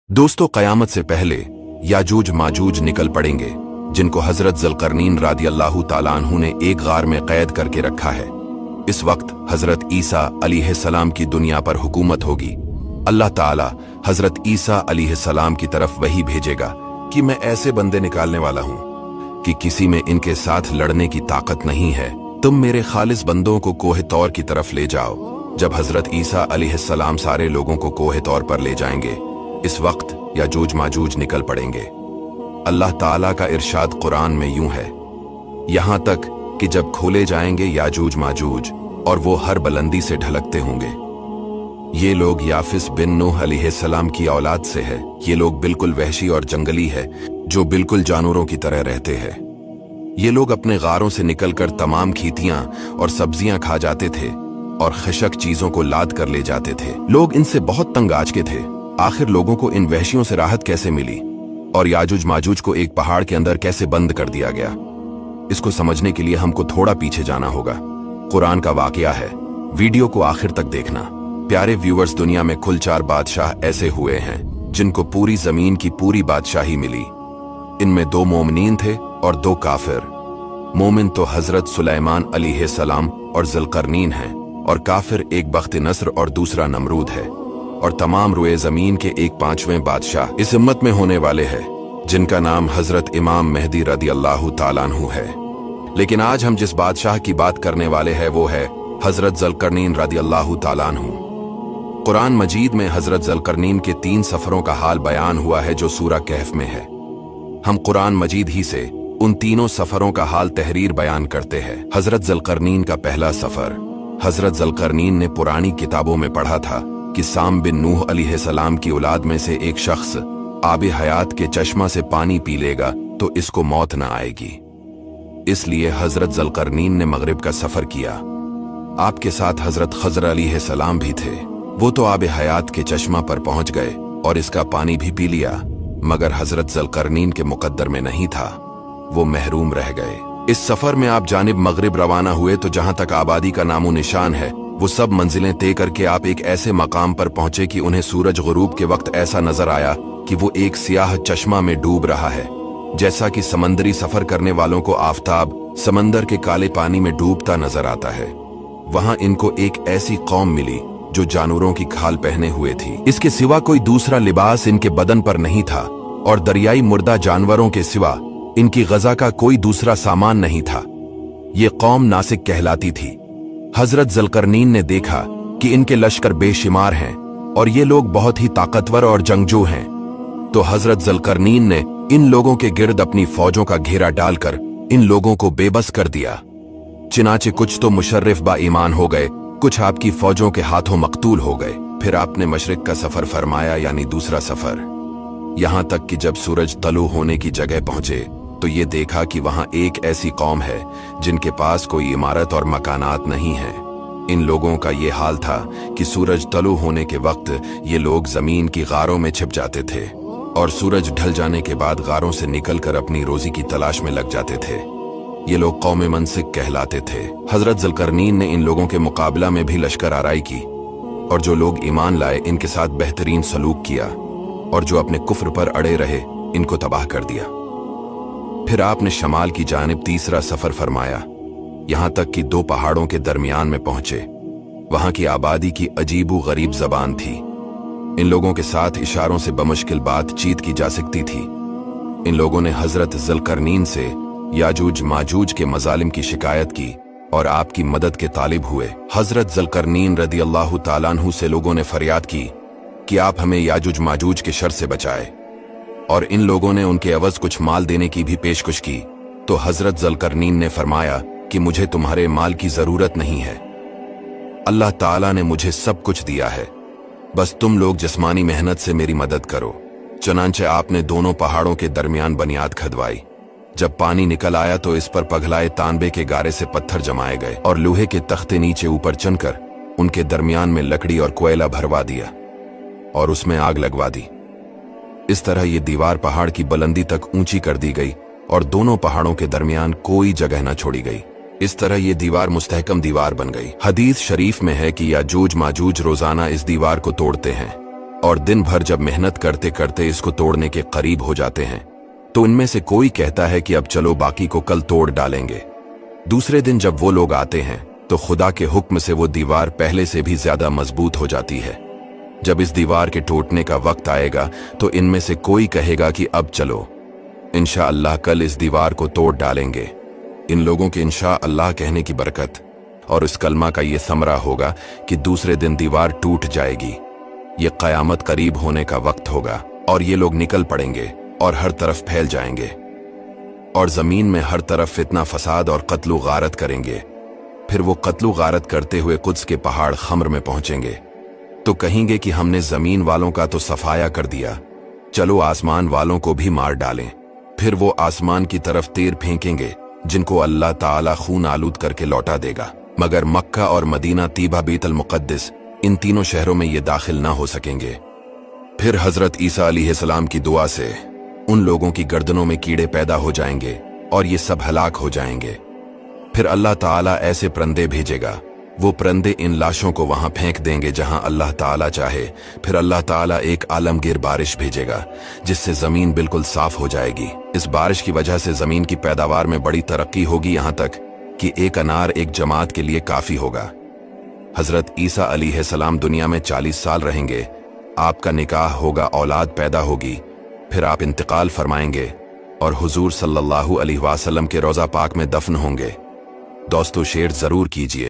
दोस्तों, क़यामत से पहले याजूज माजूज निकल पड़ेंगे, जिनको हजरत ज़ुल्करनैन रज़ियल्लाहु ताला अन्हु ने एक गार में कैद करके रखा है। इस वक्त हजरत ईसा अलैहिस्सलाम की दुनिया पर हुकूमत होगी। अल्लाह ताला हजरत ईसा अलैहिस्सलाम की तरफ वही भेजेगा कि मैं ऐसे बंदे निकालने वाला हूँ कि किसी में इनके साथ लड़ने की ताकत नहीं है। तुम मेरे खालिस बंदों को कोहे तौर की तरफ ले जाओ। जब हजरत ईसा अलैहिस्सलाम सारे लोगों को कोहे तौर पर ले जाएंगे, इस वक्त याजूज माजूज निकल पड़ेंगे। अल्लाह ताला का इरशाद कुरान में यूं है, यहां तक कि जब खोले जाएंगे याजूज माजूज और वो हर बुलंदी से ढलकते होंगे। ये लोग याफिस बिन नूह अलैहिस्सलाम की औलाद से है। ये लोग बिल्कुल वहशी और जंगली है, जो बिल्कुल जानवरों की तरह रहते हैं। ये लोग अपने गारों से निकलकर तमाम खीतियां और सब्जियां खा जाते थे और खशक चीजों को लाद कर ले जाते थे। लोग इनसे बहुत तंग आज के थे। आखिर लोगों को इन वहशियों से राहत कैसे मिली और याजूज माजूज को एक पहाड़ के अंदर कैसे बंद कर दिया गया, इसको समझने के लिए हमको थोड़ा पीछे जाना होगा। कुरान का वाकया है, वीडियो को आखिर तक देखना। प्यारे व्यूअर्स, दुनिया में कुल 4 बादशाह ऐसे हुए हैं जिनको पूरी जमीन की पूरी बादशाही मिली। इनमें 2 मोमिनीन थे और 2 काफिर। मोमिन तो हजरत सुलेमान अलैहिस्सलाम और ज़ुल्करनैन हैं, और काफिर एक बख्त नस्र और दूसरा नमरूद है। और तमाम रुए जमीन के 1/5वें बादशाह इस उम्मत में होने वाले हैं, जिनका नाम हजरत इमाम मेहदी रज़ियल्लाहु ताला अन्हु है। लेकिन आज हम जिस बादशाह की बात करने वाले हैं वो है हजरत ज़ुल्करनैन रज़ियल्लाहु ताला अन्हु। कुरान मजीद में हजरत ज़ुल्करनैन के 3 सफरों का हाल बयान हुआ है जो सूरह कहफ में है। हम कुरान मजीद ही से उन तीनों सफरों का हाल तहरीर बयान करते हैं। हजरत ज़ुल्करनैन का पहला सफर। हजरत ज़ुल्करनैन ने पुरानी किताबों में पढ़ा था कि साम बिन नूह अलैहिस्सलाम की औलाद में से एक शख्स आबे हयात के चश्मा से पानी पी लेगा तो इसको मौत न आएगी। इसलिए हजरत ज़ुल्करनैन ने मगरिब का सफर किया। आपके साथ हजरत खज़र अलैहिस्सलाम भी थे। वो तो आबे हयात के चश्मा पर पहुंच गए और इसका पानी भी पी लिया, मगर हजरत ज़ुल्करनैन के मुकद्दर में नहीं था, वो महरूम रह गए। इस सफर में आप जानिब मगरिब रवाना हुए तो जहां तक आबादी का नामो निशान है, वो सब मंजिलें तय करके आप एक ऐसे मकाम पर पहुंचे कि उन्हें सूरज गुरूब के वक्त ऐसा नजर आया कि वो एक सियाह चश्मा में डूब रहा है, जैसा कि समंदरी सफर करने वालों को आफताब समंदर के काले पानी में डूबता नजर आता है। वहां इनको एक ऐसी कौम मिली जो जानवरों की खाल पहने हुए थी। इसके सिवा कोई दूसरा लिबास इनके बदन पर नहीं था, और दरियाई मुर्दा जानवरों के सिवा इनकी गजा का कोई दूसरा सामान नहीं था। ये कौम नासिक कहलाती थी। हजरत ज़ुल्करनैन ने देखा कि इनके लश्कर बेशुमार हैं और ये लोग बहुत ही ताकतवर और जंगजू हैं, तो हजरत ज़ुल्करनैन ने इन लोगों के गिर्द अपनी फौजों का घेरा डालकर इन लोगों को बेबस कर दिया। चिनाचे कुछ तो मुशर्रिफ बा ईमान हो गए, कुछ आपकी फौजों के हाथों मकतूल हो गए। फिर आपने मशरिक का सफर फरमाया, यानी दूसरा सफर। यहां तक कि जब सूरज तलू होने की जगह पहुंचे तो ये देखा कि वहां एक ऐसी कौम है जिनके पास कोई इमारत और मकानात नहीं है। इन लोगों का ये हाल था कि सूरज तलू होने के वक्त ये लोग जमीन की गारों में छिप जाते थे और सूरज ढल जाने के बाद गारों से निकलकर अपनी रोजी की तलाश में लग जाते थे। ये लोग कौम मनसिक कहलाते थे। हजरत ज़ुल्करनैन ने इन लोगों के मुकाबला में भी लश्कर आराई की, और जो लोग ईमान लाए इनके साथ बेहतरीन सलूक किया, और जो अपने कुफ्र पर अड़े रहे इनको तबाह कर दिया। फिर आपने शमाल की जानिब तीसरा सफर फरमाया, यहां तक कि 2 पहाड़ों के दरमियान में पहुंचे। वहां की आबादी की अजीबो गरीब जबान थी। इन लोगों के साथ इशारों से बमुश्किल बातचीत की जा सकती थी। इन लोगों ने हजरत ज़ुल्करनैन से याजूज माजूज के मजालिम की शिकायत की और आपकी मदद के तालिब हुए। हजरत ज़ुल्करनैन रज़ियल्लाहु ताला अन्हु से लोगों ने फरियाद की कि आप हमें याजूज माजूज के शर से बचाए, और इन लोगों ने उनके एवज कुछ माल देने की भी पेशकश की। तो हजरत ज़ुल्करनैन ने फरमाया कि मुझे तुम्हारे माल की जरूरत नहीं है, अल्लाह ताला ने मुझे सब कुछ दिया है, बस तुम लोग जिस्मानी मेहनत से मेरी मदद करो। चनांचे आपने दोनों पहाड़ों के दरमियान बुनियाद खदवाई। जब पानी निकल आया तो इस पर पगलाए तांबे के गारे से पत्थर जमाए गए और लोहे के तख्ते नीचे ऊपर चनकर उनके दरमियान में लकड़ी और कोयला भरवा दिया और उसमें आग लगवा दी। इस तरह ये दीवार पहाड़ की बुलंदी तक ऊंची कर दी गई और दोनों पहाड़ों के दरमियान कोई जगह न छोड़ी गई। इस तरह ये दीवार मुस्तहकम दीवार बन गई। हदीस शरीफ में है कि याजूज माजूज रोजाना इस दीवार को तोड़ते हैं। और दिन भर जब मेहनत करते करते इसको तोड़ने के करीब हो जाते हैं तो इनमें से कोई कहता है कि अब चलो बाकी को कल तोड़ डालेंगे। दूसरे दिन जब वो लोग आते हैं तो खुदा के हुक्म से वो दीवार पहले से भी ज्यादा मजबूत हो जाती है। जब इस दीवार के टूटने का वक्त आएगा तो इनमें से कोई कहेगा कि अब चलो इंशाअल्लाह कल इस दीवार को तोड़ डालेंगे। इन लोगों के इंशाअल्लाह कहने की बरकत और इस कलमा का ये समरा होगा कि दूसरे दिन दीवार टूट जाएगी। ये क़यामत करीब होने का वक्त होगा और ये लोग निकल पड़ेंगे और हर तरफ फैल जाएंगे और जमीन में हर तरफ फितना फसाद और कत्लो गारत करेंगे। फिर वो कत्लो गारत करते हुए कुद्स के पहाड़ खम्र में पहुंचेंगे तो कहेंगे कि हमने जमीन वालों का तो सफाया कर दिया, चलो आसमान वालों को भी मार डालें। फिर वो आसमान की तरफ तीर फेंकेंगे जिनको अल्लाह ताला खून आलूद करके लौटा देगा, मगर मक्का और मदीना तीबा बैतुल मुक़द्दस इन तीनों शहरों में ये दाखिल ना हो सकेंगे। फिर हजरत ईसा अलैहिस्सलाम की दुआ से उन लोगों की गर्दनों में कीड़े पैदा हो जाएंगे और ये सब हलाक हो जाएंगे। फिर अल्लाह ताला ऐसे परंदे भेजेगा, वो परंदे इन लाशों को वहां फेंक देंगे जहां अल्लाह ताला चाहे। फिर अल्लाह ताला एक आलमगीर बारिश भेजेगा जिससे जमीन बिल्कुल साफ हो जाएगी। इस बारिश की वजह से जमीन की पैदावार में बड़ी तरक्की होगी, यहां तक कि एक अनार एक जमात के लिए काफी होगा। हजरत ईसा अलैहिस्सलाम दुनिया में 40 साल रहेंगे, आपका निकाह होगा, औलाद पैदा होगी, फिर आप इंतकाल फरमाएंगे और हुजूर सल्लल्लाहु अलैहि वसल्लम के रोज़ा पाक में दफन होंगे। दोस्तों शेयर जरूर कीजिए।